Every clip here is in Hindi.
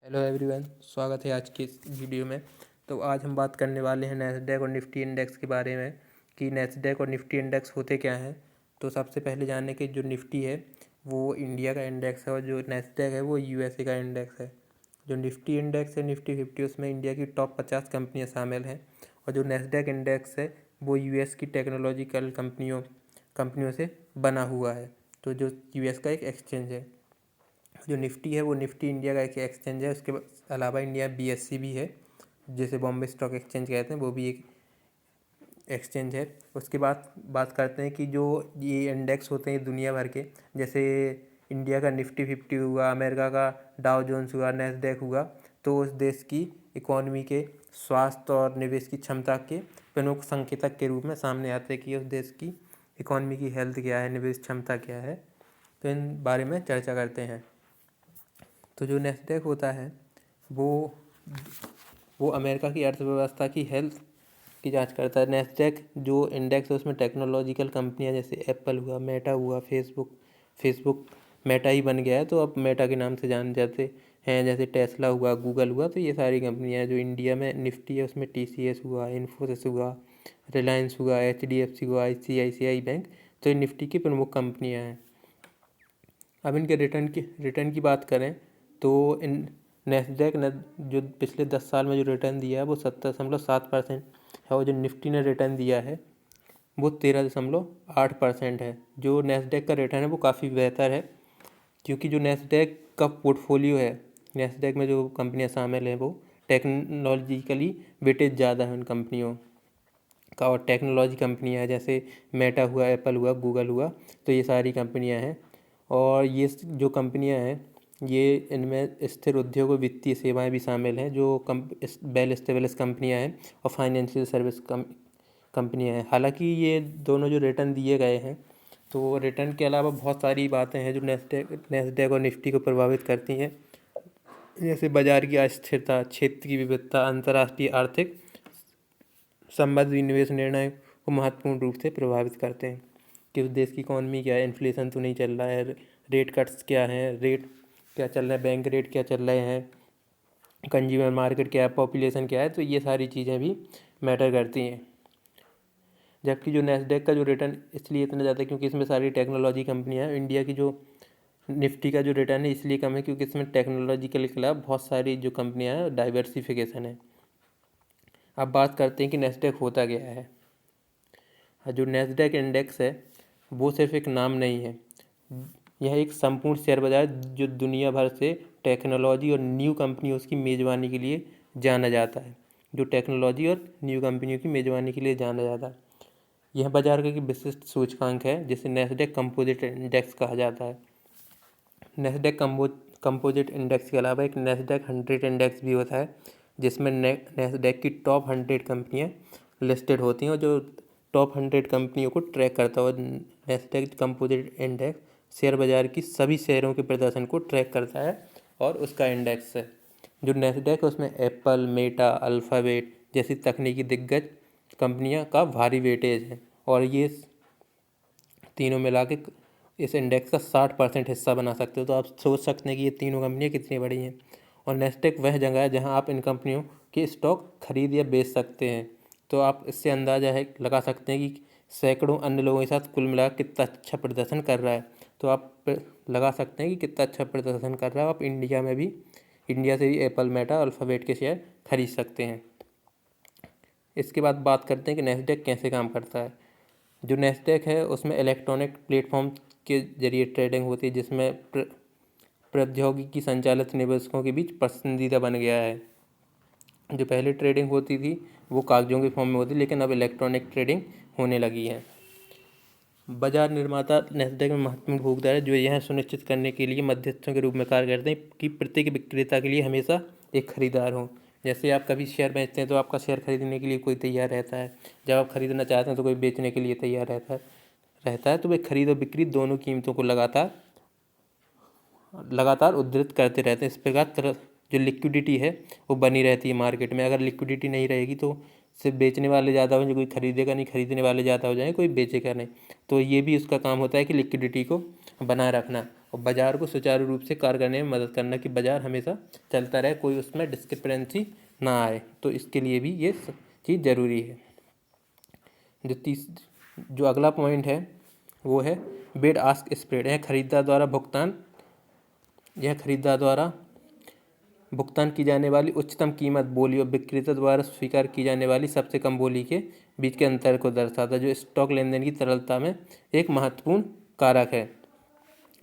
हेलो एवरीवन, स्वागत है आज की इस वीडियो में। तो आज हम बात करने वाले हैं नैस्डैक और निफ्टी इंडेक्स के बारे में कि नैस्डैक और निफ्टी इंडेक्स होते क्या हैं। तो सबसे पहले जानने कि जो निफ्टी है वो इंडिया का इंडेक्स है और जो नैस्डैक है वो यूएसए का इंडेक्स है। जो निफ्टी इंडेक्स है निफ्टी 50, उसमें इंडिया की टॉप 50 कंपनियाँ शामिल हैं और जो नैस्डैक इंडेक्स है वो यूएस की टेक्नोलॉजिकल कंपनियों से बना हुआ है। तो जो यूएस का एक एक्सचेंज है। जो निफ्टी है वो निफ्टी इंडिया का एक एक्सचेंज है। उसके अलावा इंडिया बीएससी भी है, जिसे बॉम्बे स्टॉक एक्सचेंज कहते हैं, वो भी एक एक्सचेंज है। उसके बाद बात करते हैं कि जो ये इंडेक्स होते हैं दुनिया भर के, जैसे इंडिया का निफ्टी 50 हुआ, अमेरिका का डाउ जोन्स हुआ, नैस्डैक हुआ, तो उस देश की इकोनॉमी के स्वास्थ्य और निवेश की क्षमता के प्रमुख संकेतक के रूप में सामने आते हैं कि उस देश की इकोनॉमी की हेल्थ क्या है, निवेश क्षमता क्या है। तो इन बारे में चर्चा करते हैं। तो जो नैस्डैक होता है वो अमेरिका की अर्थव्यवस्था की हेल्थ की जांच करता है। नैस्डैक जो इंडेक्स है उसमें टेक्नोलॉजिकल कंपनियां जैसे एप्पल हुआ, मेटा हुआ, फेसबुक मेटा ही बन गया है तो अब मेटा के नाम से जाने जाते हैं, जैसे टेस्ला हुआ, गूगल हुआ। तो ये सारी कंपनियां हैं। जो इंडिया में निफ्टी है उसमें टीसीएस हुआ, इन्फोसिस हुआ, रिलायंस हुआ, एचडीएफसी हुआ, आईसीआईसीआई बैंक, तो ये निफ्टी की प्रमुख कंपनियां हैं। अब इनके रिटर्न की बात करें तो इन नैस्डैक ने जो पिछले 10 साल में जो रिटर्न दिया है वो 70.7% है और जो निफ्टी ने रिटर्न दिया है वो 13.8% है। जो नैस्डैक का रिटर्न है वो काफ़ी बेहतर है, क्योंकि जो नैस्डैक का पोर्टफोलियो है, नैस्डैक में जो कंपनियां शामिल हैं वो टेक्नोलॉजिकली वेटेज ज़्यादा है उन कंपनियों का। और टेक्नोलॉजी कंपनियां हैं जैसे मेटा हुआ, एप्पल हुआ, गूगल हुआ, तो ये सारी कंपनियां हैं। और ये जो कंपनियां हैं ये इनमें स्थिर उद्योग और वित्तीय सेवाएं भी शामिल हैं, जो वेल एस्टेब्लिश कंपनियां हैं और फाइनेंशियल सर्विस कंपनियां हैं। हालांकि ये दोनों जो रिटर्न दिए गए हैं, तो रिटर्न के अलावा बहुत सारी बातें हैं जो नैस्डैक और निफ्टी को प्रभावित करती हैं, जैसे बाजार की अस्थिरता, क्षेत्र की विविधता, अंतर्राष्ट्रीय आर्थिक संबंध भी निवेश निर्णय को महत्वपूर्ण रूप से प्रभावित करते हैं कि उस देश की इकॉनमी क्या है, इन्फ्लेशन तो नहीं चल रहा है, रेट कट्स क्या हैं, रेट क्या चल रहा है, बैंक रेट क्या चल रहे हैं, कंज्यूमर मार्केट क्या है, पॉपुलेशन क्या है। तो ये सारी चीज़ें भी मैटर करती हैं। जबकि जो नैस्डैक का जो रिटर्न इसलिए इतना ज़्यादा है क्योंकि इसमें सारी टेक्नोलॉजी कंपनियाँ हैं। इंडिया की जो निफ्टी का जो रिटर्न है इसलिए कम है क्योंकि इसमें टेक्नोलॉजी के खिलाफ बहुत सारी जो कंपनियाँ हैं, डाइवर्सिफिकेशन है। अब बात करते हैं कि नैस्डैक होता क्या है। जो नैस्डैक इंडेक्स है वो सिर्फ एक नाम नहीं है, यह एक संपूर्ण शेयर बाजार जो दुनिया भर से टेक्नोलॉजी और न्यू कंपनियों की मेज़बानी के लिए जाना जाता है। जो टेक्नोलॉजी और न्यू कंपनियों की मेज़बानी के लिए जाना जाता है, यह बाजार का एक विशिष्ट सूचकांक है जिसे नैस्डैक कंपोजिट इंडेक्स कहा जाता है। नैस्डैक कंपोजिट इंडेक्स के अलावा एक नैस्डैक 100 इंडेक्स भी होता है, जिसमें नैस्डैक की टॉप 100 कंपनियां लिस्टेड होती हैं और जो टॉप 100 कंपनियों को ट्रैक करता है। नैस्डैक कंपोजिट इंडेक्स शेयर बाजार की सभी शेयरों के प्रदर्शन को ट्रैक करता है और उसका इंडेक्स है। जो नैस्डैक है उसमें एप्पल, मेटा, अल्फ़ाबेट जैसी तकनीकी दिग्गज कंपनियां का भारी वेटेज है और ये तीनों मिला के इस इंडेक्स का 60% हिस्सा बना सकते हो। तो आप सोच सकते हैं कि ये तीनों कंपनियां कितनी बड़ी हैं। और नैस्डैक वह जगह है जहां आप इन कंपनियों के स्टॉक खरीद या बेच सकते हैं। तो आप इससे अंदाज़ा है लगा सकते हैं कि सैकड़ों अन्य लोगों के साथ कुल मिला कितना अच्छा प्रदर्शन कर रहा है। तो आप लगा सकते हैं कि कितना अच्छा प्रदर्शन कर रहा है। आप इंडिया से भी एप्पल, मेटा, अल्फ़ाबेट के शेयर खरीद सकते हैं। इसके बाद बात करते हैं कि नैस्डैक कैसे काम करता है। जो नैस्डैक है उसमें इलेक्ट्रॉनिक प्लेटफॉर्म के जरिए ट्रेडिंग होती है, जिसमें प्रौद्योगिकी संचालित निवेशकों के बीच पसंदीदा बन गया है। जो पहले ट्रेडिंग होती थी वो कागजों के फॉर्म में होती, लेकिन अब इलेक्ट्रॉनिक ट्रेडिंग होने लगी है। बाजार निर्माता नैस्डैक में महत्वपूर्ण भूमिका है, जो यह सुनिश्चित करने के लिए मध्यस्थों के रूप में कार्य करते हैं कि प्रत्येक विक्रेता के लिए हमेशा एक खरीदार हो। जैसे आप कभी शेयर बेचते हैं तो आपका शेयर खरीदने के लिए कोई तैयार रहता है, जब आप खरीदना चाहते हैं तो कोई बेचने के लिए तैयार रहता है। तो वे खरीद और बिक्री दोनों कीमतों को लगातार उद्धृत करते रहते हैं। इस प्रकार जो लिक्विडिटी है वो बनी रहती है मार्केट में। अगर लिक्विडिटी नहीं रहेगी तो सिर्फ बेचने वाले ज़्यादा हो जाए, कोई खरीदेगा नहीं, खरीदने वाले ज़्यादा हो जाए, कोई बेचेगा नहीं। तो ये भी उसका काम होता है कि लिक्विडिटी को बनाए रखना। और बाज़ार को सुचारू रूप से कार्य करने में मदद करना कि बाज़ार हमेशा चलता रहे, कोई उसमें डिस्क्रिपेंसी ना आए। तो इसके लिए भी ये चीज़ ज़रूरी है। जो अगला पॉइंट है वो है बिड आस्क स्प्रेड। यह खरीदार द्वारा भुगतान की जाने वाली उच्चतम कीमत बोली और विक्रेता द्वारा स्वीकार की जाने वाली सबसे कम बोली के बीच के अंतर को दर्शाता है, जो स्टॉक लेन देन की तरलता में एक महत्वपूर्ण कारक है।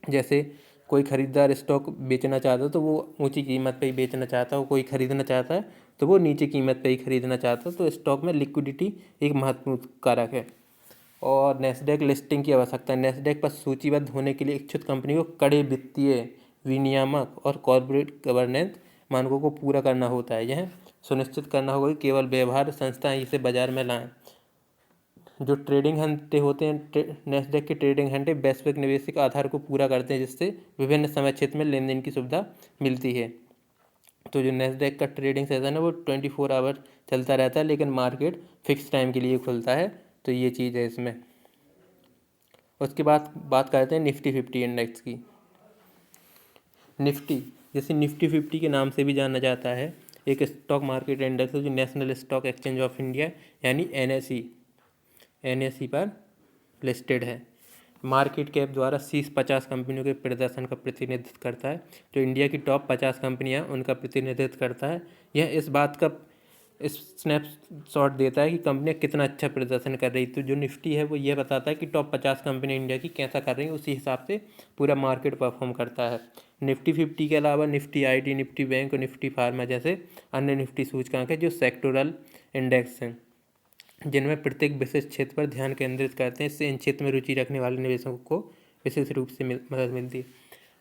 जैसे कोई खरीदार स्टॉक बेचना चाहता है तो वो ऊंची कीमत पे ही बेचना चाहता है, कोई खरीदना चाहता है तो वो नीचे कीमत पे ही खरीदना चाहता है। तो स्टॉक में लिक्विडिटी एक महत्वपूर्ण कारक है। और नैस्डैक लिस्टिंग की आवश्यकता है। नैस्डैक पर सूचीबद्ध होने के लिए इच्छुक कंपनी को कड़े वित्तीय, विनियामक और कॉर्पोरेट गवर्नेंस मानकों को पूरा करना होता है। यह सुनिश्चित करना होगा कि केवल व्यवहार संस्थाएं इसे बाजार में लाएं। जो ट्रेडिंग घंटे होते हैं, नैस्डैक के ट्रेडिंग घंटे वैश्विक निवेशिक आधार को पूरा करते हैं, जिससे विभिन्न समय क्षेत्र में लेन देन की सुविधा मिलती है। तो जो नैस्डैक का ट्रेडिंग सेशन है वो 24 आवर चलता रहता है, लेकिन मार्केट फिक्स टाइम के लिए खुलता है। तो ये चीज़ है इसमें। उसके बाद बात करते हैं निफ्टी 50 इंडेक्स की। निफ्टी, जैसे निफ्टी 50 के नाम से भी जाना जाता है, एक स्टॉक मार्केट इंडेक्स है जो national stock exchange of India यानी NSE पर लिस्टेड है। मार्केट कैप द्वारा शीर्ष 50 कंपनियों के प्रदर्शन का प्रतिनिधित्व करता है। जो इंडिया की टॉप 50 कंपनियां उनका प्रतिनिधित्व करता है। यह इस बात का स्नैपशॉट देता है कि कंपनियां कितना अच्छा प्रदर्शन कर रही। तो जो निफ्टी है वो ये बताता है कि टॉप 50 कंपनी इंडिया की कैसा कर रही है, उसी हिसाब से पूरा मार्केट परफॉर्म करता है। निफ्टी 50 के अलावा निफ्टी IT, निफ्टी बैंक और निफ्टी फार्मा जैसे अन्य निफ्टी सूचकांक है जो सेक्टोरल इंडेक्स हैं, जिनमें प्रत्येक विशेष क्षेत्र पर ध्यान केंद्रित करते हैं। इससे इन क्षेत्र में रुचि रखने वाले निवेशकों को विशेष रूप से मदद मिलती है।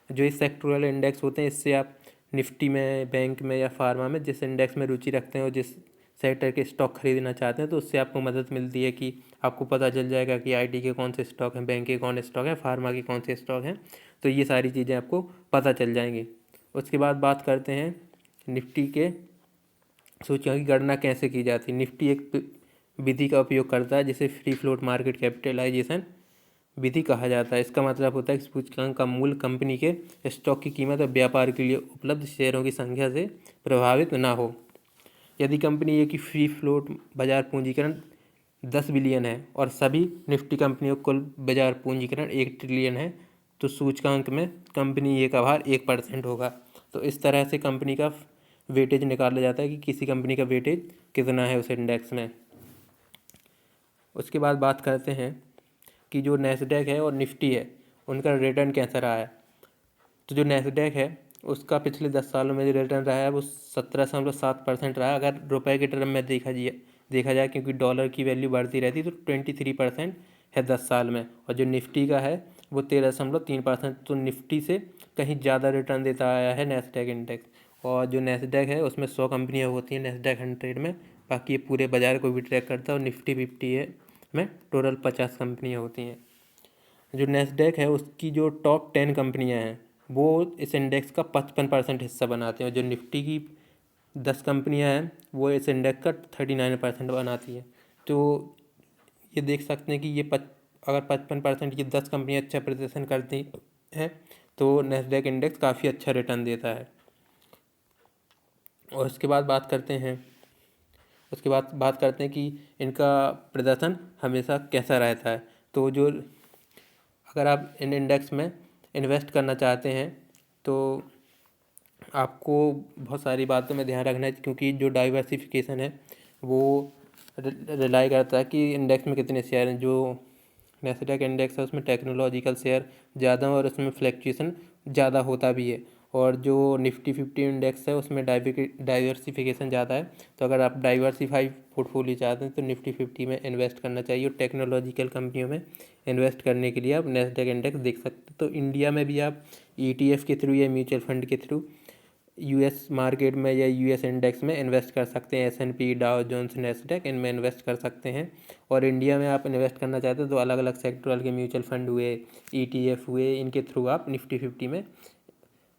जो ये सेक्टोरल इंडेक्स होते हैं, इससे आप निफ्टी में, बैंक में या फार्मा में जिस इंडेक्स में रुचि रखते हैं और जिस सेक्टर के स्टॉक खरीदना चाहते हैं, तो उससे आपको मदद मिलती है कि आपको पता चल जाएगा कि IT के कौन से स्टॉक हैं, बैंक के कौन से स्टॉक हैं, फार्मा के कौन से स्टॉक हैं। तो ये सारी चीज़ें आपको पता चल जाएंगी। उसके बाद बात करते हैं निफ्टी के सूचकांक की गणना कैसे की जाती है। निफ्टी एक विधि का उपयोग करता है जिसे फ्री फ्लोट मार्केट कैपिटलाइजेशन विधि कहा जाता है। इसका मतलब होता है कि सूचकांक का मूल्य कंपनी के स्टॉक की कीमत और व्यापार के लिए उपलब्ध शेयरों की संख्या से प्रभावित ना हो। यदि कंपनी ए की फ्री फ्लोट बाजार पूंजीकरण 10 बिलियन है और सभी निफ्टी कंपनियों कुल बाजार पूंजीकरण 1 ट्रिलियन है, तो सूचकांक में कंपनी ए का भार 1% होगा। तो इस तरह से कंपनी का वेटेज निकाला जाता है कि किसी कंपनी का वेटेज कितना है उस इंडेक्स में। उसके बाद बात करते हैं कि जो नैस्डैक है और निफ्टी है उनका रिटर्न कैसा रहा है। तो जो नैस्डैक है उसका पिछले 10 सालों में जो रिटर्न रहा है वो 17.7% रहा है। अगर रुपए के टर्म में देखा जाए क्योंकि डॉलर की वैल्यू बढ़ती रहती है, तो 23% है 10 साल में। और जो निफ्टी का है वो 13.3%। तो निफ्टी से कहीं ज़्यादा रिटर्न देता आया है नैस्डैक इंडेक्स। और जो नैस्डैक है उसमें 100 कंपनियाँ होती हैं नैस्डैक 100 में, बाकी ये पूरे बाजार को भी ट्रैक करता है। और निफ्टी 50 है में टोटल 50 कंपनियाँ होती हैं। जो नैस्डैक है उसकी जो टॉप 10 कंपनियां हैं वो इस इंडेक्स का 55% हिस्सा बनाते हैं, और जो निफ्टी की 10 कंपनियां हैं वो इस इंडेक्स का 39% बनाती हैं। तो ये देख सकते हैं कि ये अगर 55% की 10 कंपनियां अच्छा प्रदर्शन करती हैं तो नैस्डैक इंडेक्स काफ़ी अच्छा रिटर्न देता है। और उसके बाद बात करते हैं कि इनका प्रदर्शन हमेशा कैसा रहता है। तो जो अगर आप इन इंडेक्स में इन्वेस्ट करना चाहते हैं तो आपको बहुत सारी बातों में ध्यान रखना है, क्योंकि जो डाइवर्सिफिकेशन है वो रिलाई करता है कि इंडेक्स में कितने शेयर हैं। जो नैस्डैक इंडेक्स है उसमें टेक्नोलॉजिकल शेयर ज़्यादा और उसमें फ्लैक्चुएशन ज़्यादा होता भी है। और जो निफ्टी 50 इंडेक्स है उसमें डाइवर्सिफिकेशन ज़्यादा है। तो अगर आप डाइवर्सिफाई पोर्टफोलियो चाहते हैं तो निफ्टी 50 में इन्वेस्ट करना चाहिए। और टेक्नोलॉजिकल कंपनियों में इन्वेस्ट करने के लिए आप नैस्डैक इंडेक्स देख सकते हैं। तो इंडिया में भी आप ETF के थ्रू या म्यूचुअल फंड के थ्रू US मार्केट में या US इंडेक्स में इन्वेस्ट कर सकते हैं। S&P, डाउ जोन्स, नैस्डैक, इनमें इन्वेस्ट कर सकते हैं। और इंडिया में आप इन्वेस्ट करना चाहते हैं तो अलग अलग सेक्टरल के म्यूचुअल फंड हुए, ETF हुए, इनके थ्रू आप निफ्टी 50 में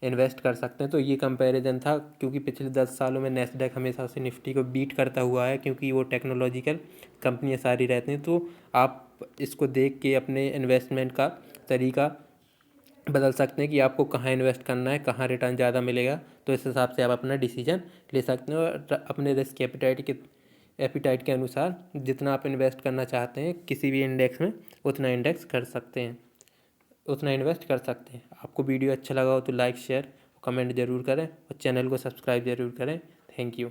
इन्वेस्ट कर सकते हैं। तो ये कंपैरिजन था, क्योंकि पिछले 10 सालों में नैस्डैक हमेशा से निफ्टी को बीट करता हुआ है, क्योंकि वो टेक्नोलॉजिकल कंपनियाँ सारी रहती हैं। तो आप इसको देख के अपने इन्वेस्टमेंट का तरीका बदल सकते हैं कि आपको कहाँ इन्वेस्ट करना है, कहाँ रिटर्न ज़्यादा मिलेगा। तो इस हिसाब से आप अपना डिसीजन ले सकते हैं और अपने रिस्क एपिटाइट के अनुसार जितना आप इन्वेस्ट करना चाहते हैं किसी भी इंडेक्स में उतना इंडेक्स कर सकते हैं, उतना इन्वेस्ट कर सकते हैं। आपको वीडियो अच्छा लगा हो तो लाइक शेयर कमेंट ज़रूर करें और चैनल को सब्सक्राइब ज़रूर करें। Thank you.